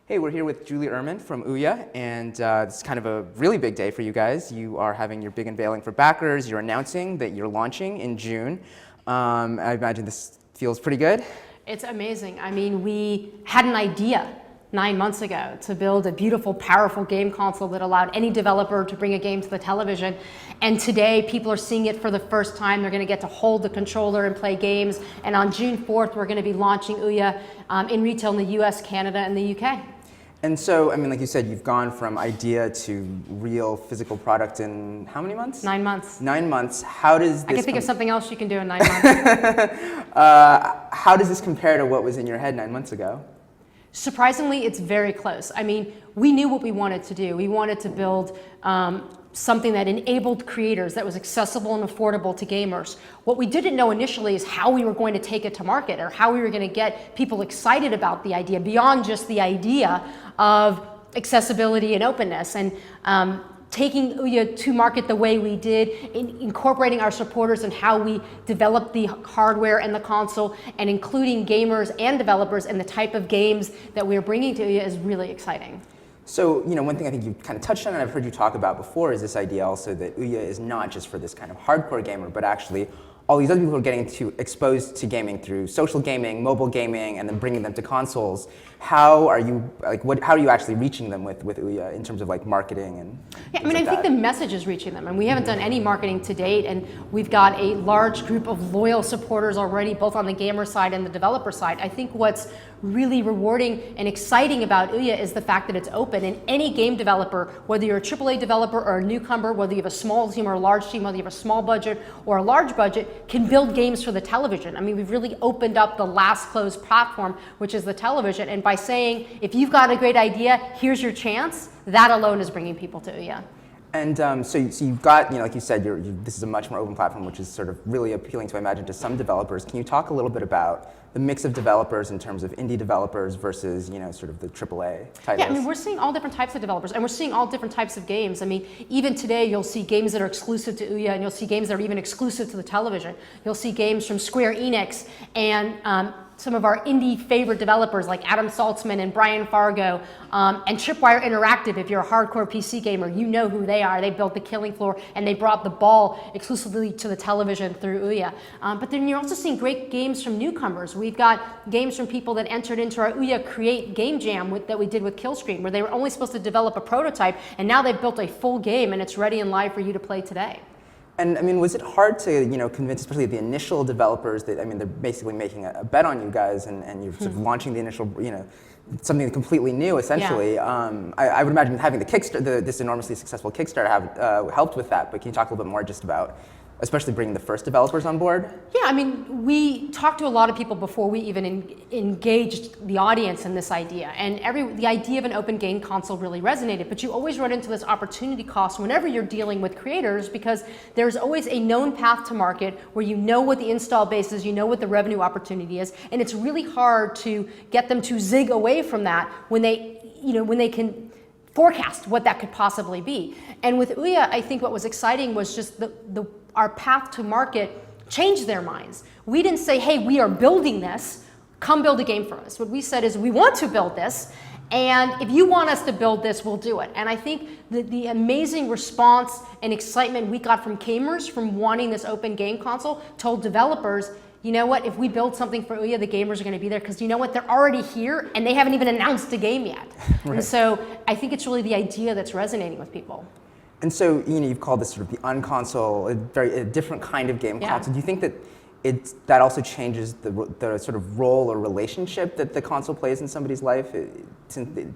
Hey, we're here with Julie Uhrman from OUYA, and this is kind of a really big day for you guys. You are having your big unveiling for backers. You're announcing that you're launching in June. I imagine this feels pretty good. It's amazing. I mean, we had an idea 9 months ago to build a beautiful, powerful game console that allowed any developer to bring a game to the television. And today, people are seeing it for the first time. They're going to get to hold the controller and play games. And on June 4th, we're going to be launching OUYA in retail in the US, Canada, and the UK. And so, I mean, like you said, you've gone from idea to real physical product in how many months? 9 months. 9 months. How does this? I can think of something else you can do in 9 months. How does this compare to what was in your head 9 months ago? Surprisingly, it's very close. I mean, we knew what we wanted to do. We wanted to build something that enabled creators, that was accessible and affordable to gamers. What we didn't know initially is how we were going to take it to market, or how we were going to get people excited about the idea beyond just the idea of accessibility and openness. And taking OUYA to market the way we did, incorporating our supporters and how we developed the hardware and the console, and including gamers and developers and the type of games that we're bringing to OUYA is really exciting. So, you know, one thing I think you kind of touched on and I've heard you talk about before is this idea also that OUYA is not just for this kind of hardcore gamer, but actually all these other people who are getting exposed to gaming through social gaming, mobile gaming, and then bringing them to consoles. How are you, how are you actually reaching them with OUYA in terms of like marketing and Yeah, I mean, I think the message is reaching them, and we haven't done any marketing to date, and we've got a large group of loyal supporters already, both on the gamer side and the developer side. I think what's really rewarding and exciting about OUYA is the fact that it's open, and any game developer, whether you're a AAA developer or a newcomer, whether you have a small team or a large team, whether you have a small budget or a large budget, can build games for the television. I mean, we've really opened up the last closed platform, which is the television, and by saying, if you've got a great idea, here's your chance, that alone is bringing people to OUYA. And so you've got, you know, like you said, this is a much more open platform, which is sort of really appealing to, I imagine, to some developers. Can you talk a little bit about the mix of developers in terms of indie developers versus, you know, sort of the AAA titles? Yeah, I mean, we're seeing all different types of developers, and we're seeing all different types of games. I mean, even today, you'll see games that are exclusive to OUYA, and you'll see games that are even exclusive to the television. You'll see games from Square Enix and some of our indie favorite developers like Adam Saltzman and Brian Fargo, and Tripwire Interactive. If you're a hardcore PC gamer, you know who they are. They built The Killing Floor, and they brought the ball exclusively to the television through OUYA. But then you're also seeing great games from newcomers. We've got games from people that entered into our OUYA Create Game Jam that we did with Killscreen, where they were only supposed to develop a prototype, and now they've built a full game, and it's ready and live for you to play today. And I mean, was it hard to, you know, convince, especially the initial developers that, I mean, they're basically making a bet on you guys, and you're sort of launching the initial, you know, something completely new, essentially. Yeah. I would imagine having this enormously successful Kickstarter helped with that, but can you talk a little bit more just about, especially bringing the first developers on board? Yeah, I mean, we talked to a lot of people before we even engaged the audience in this idea. And the idea of an open game console really resonated, but you always run into this opportunity cost whenever you're dealing with creators, because there's always a known path to market where you know what the install base is, you know what the revenue opportunity is, and it's really hard to get them to zig away from that when they can forecast what that could possibly be. And with OUYA, I think what was exciting was just our path to market changed their minds. We didn't say, hey, we are building this, come build a game for us. What we said is, we want to build this, and if you want us to build this, we'll do it. And I think the amazing response and excitement we got from gamers from wanting this open game console told developers, you know what, if we build something for OUYA, the gamers are going to be there, because you know what, they're already here and they haven't even announced a game yet. Right. And so I think it's really the idea that's resonating with people. And so, you know, you've called this sort of the unconsole, a different kind of game console. Do you think that that also changes the sort of role or relationship that the console plays in somebody's life,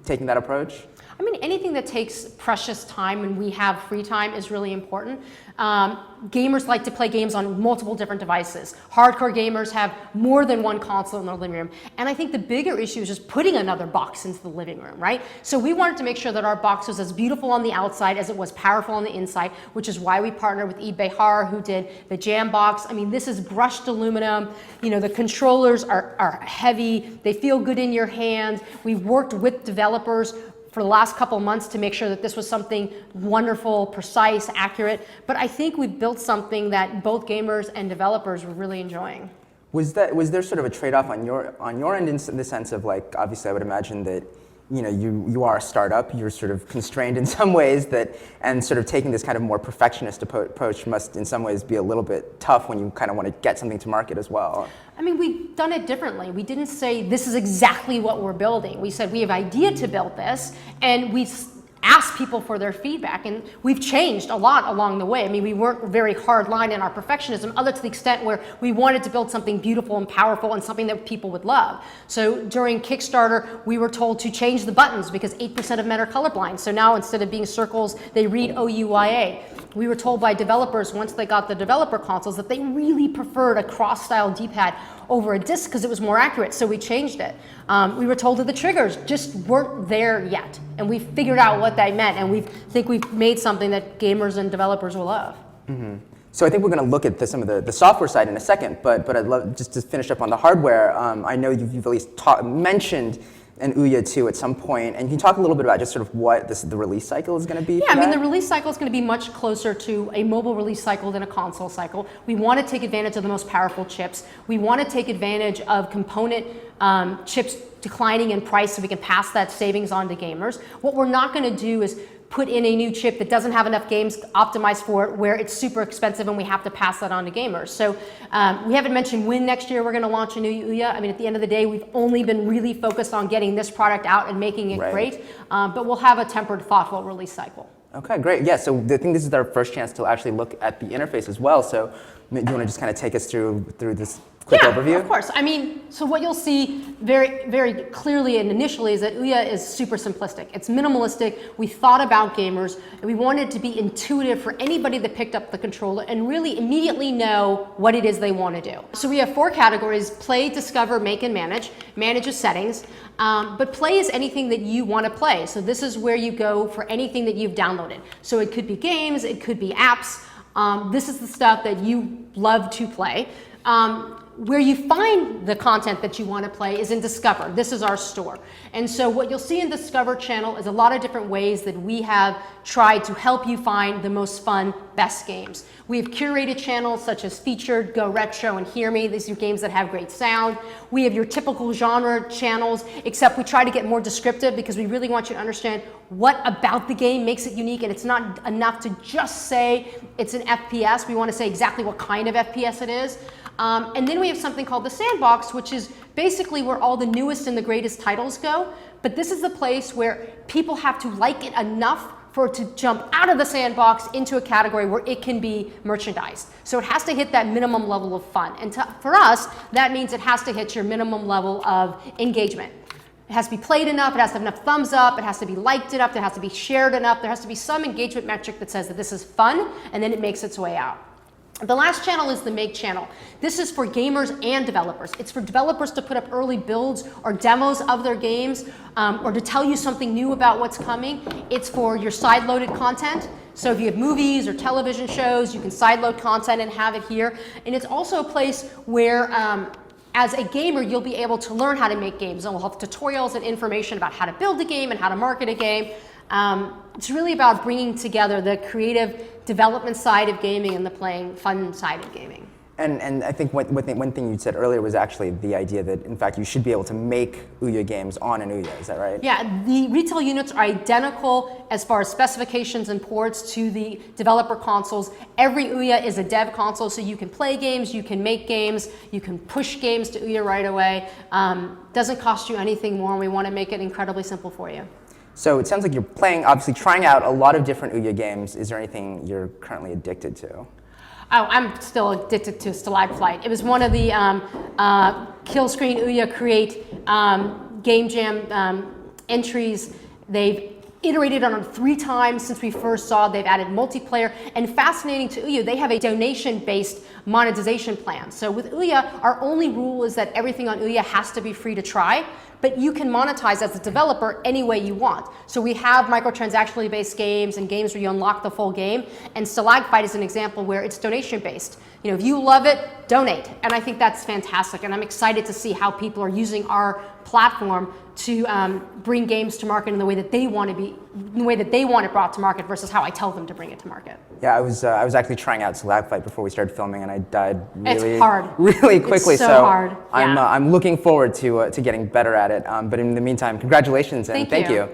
taking that approach? I mean, anything that takes precious time when we have free time is really important. Gamers like to play games on multiple different devices. Hardcore gamers have more than one console in their living room. And I think the bigger issue is just putting another box into the living room, right? So we wanted to make sure that our box was as beautiful on the outside as it was powerful on the inside, which is why we partnered with Eid Behar, who did the Jam box. I mean, this is brushed aluminum. You know, the controllers are heavy. They feel good in your hand. We've worked with developers for the last couple months to make sure that this was something wonderful, precise, accurate. But I think we've built something that both gamers and developers were really enjoying. Was there sort of a trade-off on your end in the sense of, like, obviously I would imagine that you are a startup, you're sort of constrained in some ways and sort of taking this kind of more perfectionist approach must in some ways be a little bit tough when you kind of want to get something to market as well. I mean, we've done it differently. We didn't say this is exactly what we're building. We said we have an idea to build this, and we've asked people for their feedback, and we've changed a lot along the way. I mean, we weren't very hard line in our perfectionism, other to the extent where we wanted to build something beautiful and powerful and something that people would love. So during Kickstarter, we were told to change the buttons because 8% of men are colorblind. So now instead of being circles, they read OUYA. We were told by developers once they got the developer consoles that they really preferred a cross-style D-pad over a disc because it was more accurate, so we changed it. We were told that the triggers just weren't there yet, and we figured out what that meant, and we think we've made something that gamers and developers will love. Mm-hmm. So I think we're going to look at some of the software side in a second, but I'd love just to finish up on the hardware. I know you've at least mentioned an OUYA 2 at some point, and can you talk a little bit about just sort of what the release cycle is going to be? Yeah, I mean, the release cycle is going to be much closer to a mobile release cycle than a console cycle. We want to take advantage of the most powerful chips. We want to take advantage of component chips declining in price so we can pass that savings on to gamers. What we're not going to do is put in a new chip that doesn't have enough games optimized for it, where it's super expensive and we have to pass that on to gamers. So we haven't mentioned when next year we're going to launch a new OUYA. I mean, at the end of the day, we've only been really focused on getting this product out and making it great, but we'll have a tempered, thoughtful release cycle. Okay, great. Yeah, so I think this is our first chance to actually look at the interface as well. So do you want to just kind of take us through this quick overview? Of course. I mean, so what you'll see very, very clearly and initially is that OUYA is super simplistic. It's minimalistic. We thought about gamers, and we wanted it to be intuitive for anybody that picked up the controller and really immediately know what it is they want to do. So we have 4 categories: play, discover, make, and manage. Manage is settings, but play is anything that you want to play. So this is where you go for anything that you've downloaded. So it could be games, it could be apps. This is the stuff that you love to play. Where you find the content that you want to play is in Discover. This is our store. And so what you'll see in Discover channel is a lot of different ways that we have tried to help you find the most fun, best games. We have curated channels such as Featured, Go Retro, and Hear Me. These are games that have great sound. We have your typical genre channels, except we try to get more descriptive because we really want you to understand what about the game makes it unique, and it's not enough to just say it's an FPS. We want to say exactly what kind of FPS it is. And then we have something called the Sandbox, which is basically where all the newest and the greatest titles go. But this is the place where people have to like it enough for it to jump out of the sandbox into a category where it can be merchandised. So it has to hit that minimum level of fun. And for us, that means it has to hit your minimum level of engagement. It has to be played enough, it has to have enough thumbs up, it has to be liked enough, it has to be shared enough, there has to be some engagement metric that says that this is fun, and then it makes its way out. The last channel is the Make channel. This is for gamers and developers. It's for developers to put up early builds or demos of their games, or to tell you something new about what's coming. It's for your side-loaded content. So if you have movies or television shows, you can side-load content and have it here. And it's also a place where as a gamer, you'll be able to learn how to make games, and we'll have tutorials and information about how to build a game and how to market a game. It's really about bringing together the creative development side of gaming and the playing fun side of gaming. And I think one thing you said earlier was actually the idea that, in fact, you should be able to make OUYA games on an OUYA. Is that right? Yeah, the retail units are identical as far as specifications and ports to the developer consoles. Every OUYA is a dev console, so you can play games, you can make games, you can push games to OUYA right away. Doesn't cost you anything more, and we want to make it incredibly simple for you. So it sounds like you're obviously trying out a lot of different OUYA games. Is there anything you're currently addicted to? Oh, I'm still addicted to Stalagflight. It was one of the Killscreen OUYA Create Game Jam entries. They've iterated on it 3 times since we first saw. They've added multiplayer, and fascinating to OUYA, they have a donation-based monetization plan. So with OUYA, our only rule is that everything on OUYA has to be free to try, but you can monetize as a developer any way you want. So we have microtransactionally based games and games where you unlock the full game, and Stalagflight is an example where it's donation based. You know, if you love it, donate, and I think that's fantastic, and I'm excited to see how people are using our platform to bring games to market in the way that they want to be the way that they want it brought to market versus how I tell them to bring it to market. Yeah, I was actually trying out Lag Fight before we started filming, and I died really, it's hard. really quickly. It's so hard. I'm looking forward to getting better at it. But in the meantime, congratulations and thank you.